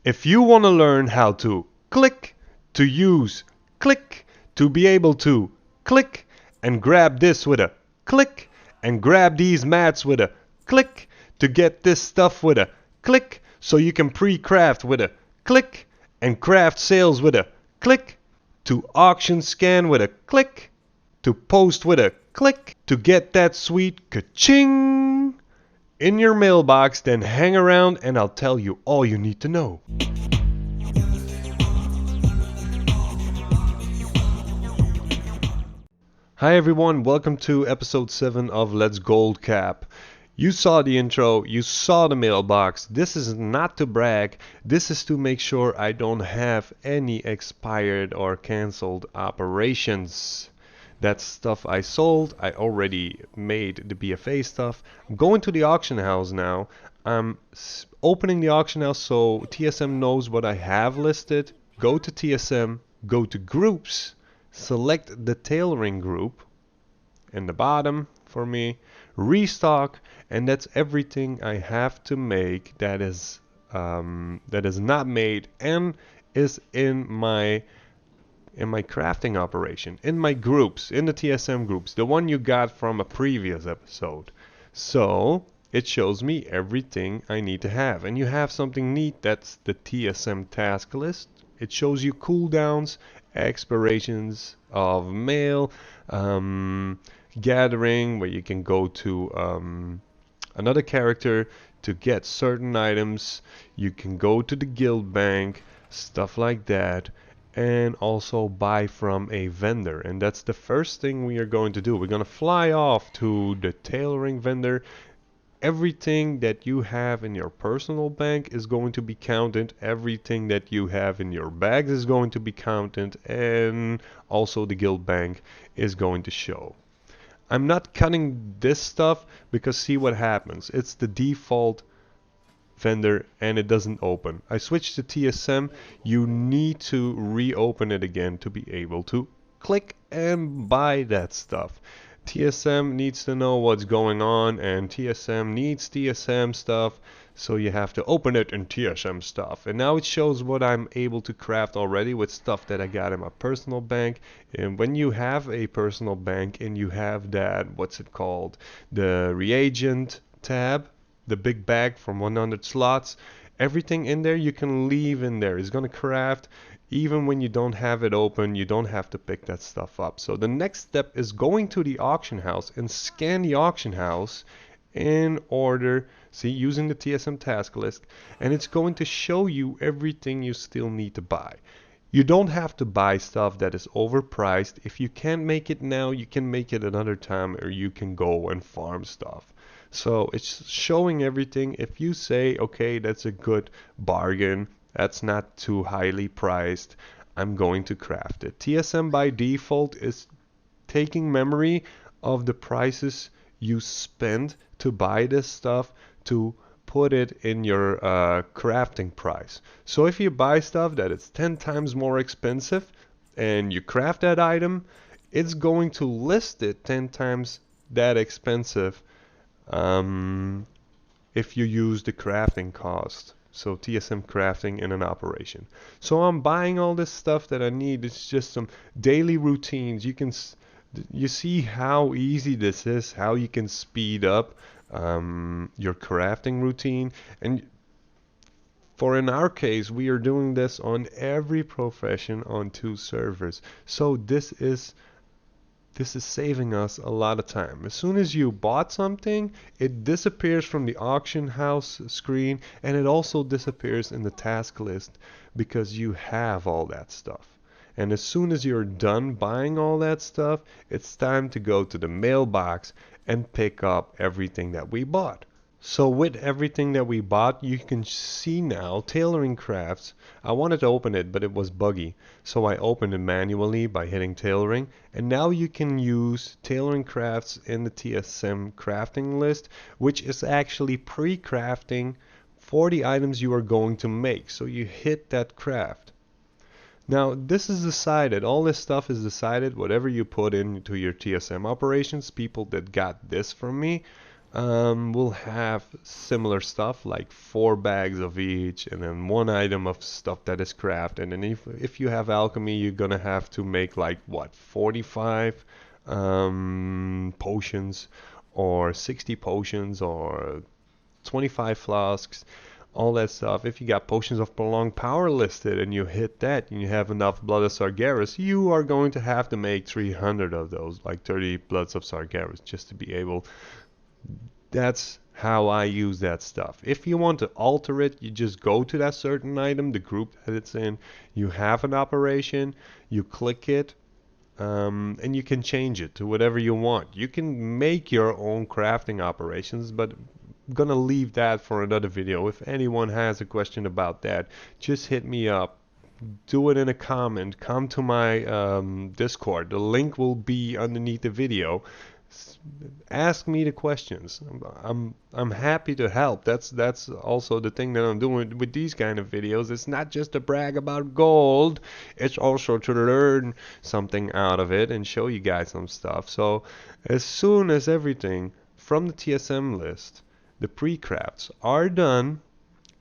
If you want to learn how to click, to use, click, to be able to click, and grab this with a click, and grab these mats with a click, to get this stuff with a click, so you can pre-craft with a click, and craft sales with a click, to auction scan with a click, to post with a click, to get that sweet ka-ching in your mailbox, then hang around and I'll tell you all you need to know. Hi everyone, welcome to episode 7 of Let's Goldcap. You saw the intro, you saw the mailbox. This is not to brag, this is to make sure I don't have any expired or cancelled operations. That stuff I sold, I already made the BFA stuff. I'm going to the auction house now. I'm opening the auction house so TSM knows what I have listed. Go to TSM, go to groups, select the tailoring group in the bottom for me, restock, and that's everything I have to make that is not made and is in my crafting operation, in my groups, in the TSM groups, the one you got from a previous episode. So it shows me everything I need to have. And you have something neat, that's the TSM Task List. It shows you cooldowns, expirations of mail, gathering, where you can go to another character to get certain items. You can go to the guild bank, stuff like that, and also buy from a vendor. And that's the first thing we are going to do. We're going to fly off to the tailoring vendor. Everything that you have in your personal bank is going to be counted. Everything that you have in your bags is going to be counted, and also the guild bank is going to show. I'm not cutting this stuff because see what happens. It's the default vendor and it doesn't open. I switched to TSM. You need to reopen it again to be able to click and buy that stuff. TSM needs to know what's going on, and TSM needs TSM stuff, so you have to open it in TSM stuff. And now it shows what I'm able to craft already with stuff that I got in my personal bank. And when you have a personal bank and you have that, what's it called, the reagent tab, the big bag from 100 slots, everything in there you can leave in there. It's gonna craft. Even when you don't have it open, you don't have to pick that stuff up. So the next step is going to the auction house and scan the auction house in order, see, using the TSM Task List, and it's going to show you everything you still need to buy. You don't have to buy stuff that is overpriced. If you can't make it now, you can make it another time, or you can go and farm stuff. So it's showing everything. If you say, okay, that's a good bargain, that's not too highly priced, I'm going to craft it. TSM by default is taking memory of the prices you spend to buy this stuff to put it in your crafting price. So if you buy stuff that is 10 times more expensive and you craft that item, it's going to list it 10 times that expensive if you use the crafting cost. So TSM crafting in an operation. So I'm buying all this stuff that I need. It's just some daily routines. You see how easy this is, how you can speed up your crafting routine. And for in our case, we are doing this on every profession on 2 servers. So this is saving us a lot of time. As soon as you bought something, it disappears from the auction house screen, and it also disappears in the task list because you have all that stuff. And as soon as you're done buying all that stuff, it's time to go to the mailbox and pick up everything that we bought. So with everything that we bought, you can see now tailoring crafts. I wanted to open it, but it was buggy. So I opened it manually by hitting tailoring. And now you can use tailoring crafts in the TSM crafting list, which is actually pre-crafting for the items you are going to make. So you hit that craft. Now this is decided, all this stuff is decided, whatever you put into your TSM operations. People that got this from me, will have similar stuff like 4 bags of each, and then 1 item of stuff that is crafted. And then if you have alchemy, you're gonna have to make like what, 45 potions, or 60 potions, or 25 flasks, all that stuff. If you got potions of prolonged power listed and you hit that and you have enough blood of Sargeras, you are going to have to make 300 of those, like 30 bloods of Sargeras, just to be able. That's how I use that stuff. If you want to alter it, you just go to that certain item, the group that it's in, you have an operation, you click it, and you can change it to whatever you want. You can make your own crafting operations, but I'm gonna leave that for another video. If anyone has a question about that, just hit me up. Do it in a comment. Come to my Discord. The link will be underneath the video. Ask me the questions. I'm happy to help. That's also the thing that I'm doing with these kind of videos. It's not just to brag about gold. It's also to learn something out of it and show you guys some stuff. So as soon as everything from the TSM list, the pre-crafts are done,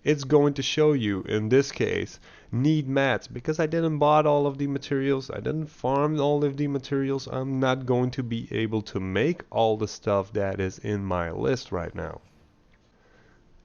it's going to show you, in this case, need mats. Because I didn't bought all of the materials, I didn't farm all of the materials, I'm not going to be able to make all the stuff that is in my list right now.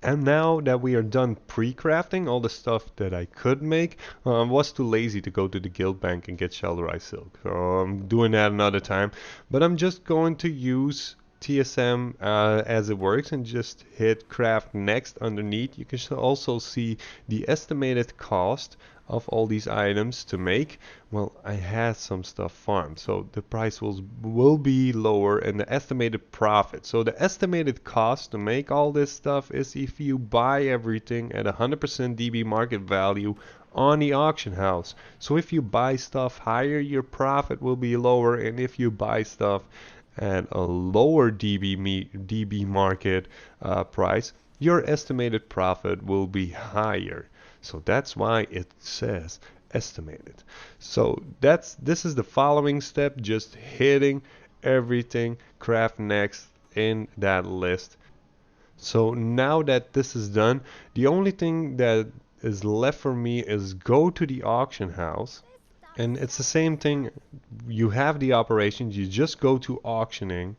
And now that we are done pre-crafting all the stuff that I could make, I was too lazy to go to the guild bank and get Shelterized Silk, so I'm doing that another time. But I'm just going to use TSM as it works and just hit craft next underneath. You can also see the estimated cost of all these items to make. Well, I had some stuff farmed, so the price will be lower, and the estimated profit. So the estimated cost to make all this stuff is if you buy everything at 100% DB market value on the auction house. So if you buy stuff higher, your profit will be lower, and if you buy stuff at a lower DB market price, your estimated profit will be higher. So that's why it says estimated. So this is the following step, just hitting everything, craft next in that list. So now that this is done, the only thing that is left for me is go to the auction house. And it's the same thing. You have the operations, you just go to auctioning,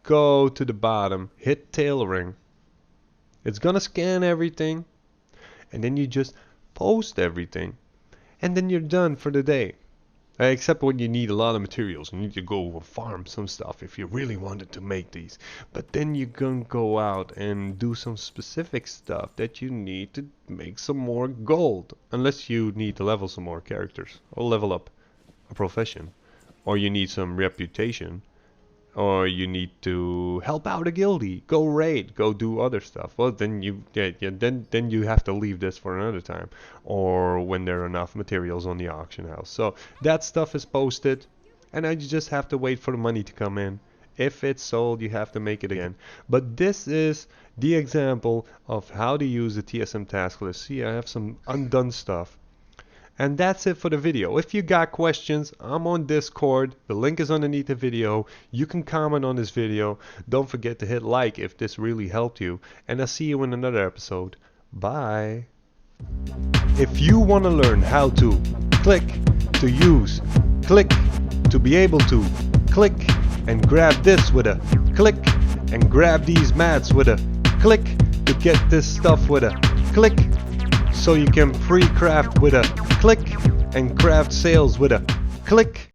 go to the bottom, hit tailoring. It's gonna scan everything, and then you just post everything, and then you're done for the day. Except when you need a lot of materials, you need to go farm some stuff if you really wanted to make these. But then you can go out and do some specific stuff that you need to make some more gold. Unless you need to level some more characters, or level up a profession, or you need some reputation, or you need to help out a guildie, go raid, go do other stuff. Well, then then you have to leave this for another time, or when there are enough materials on the auction house. So that stuff is posted, and I just have to wait for the money to come in. If it's sold, you have to make it again. But this is the example of how to use the TSM Task List. See, I have some undone stuff. And that's it for the video. If you got questions, I'm on Discord. The link is underneath the video. You can comment on this video. Don't forget to hit like if this really helped you. And I'll see you in another episode. Bye. If you want to learn how to click, to use, click, to be able to click and grab this with a click, and grab these mats with a click, to get this stuff with a click, so you can pre-craft with a click and craft sales with a click.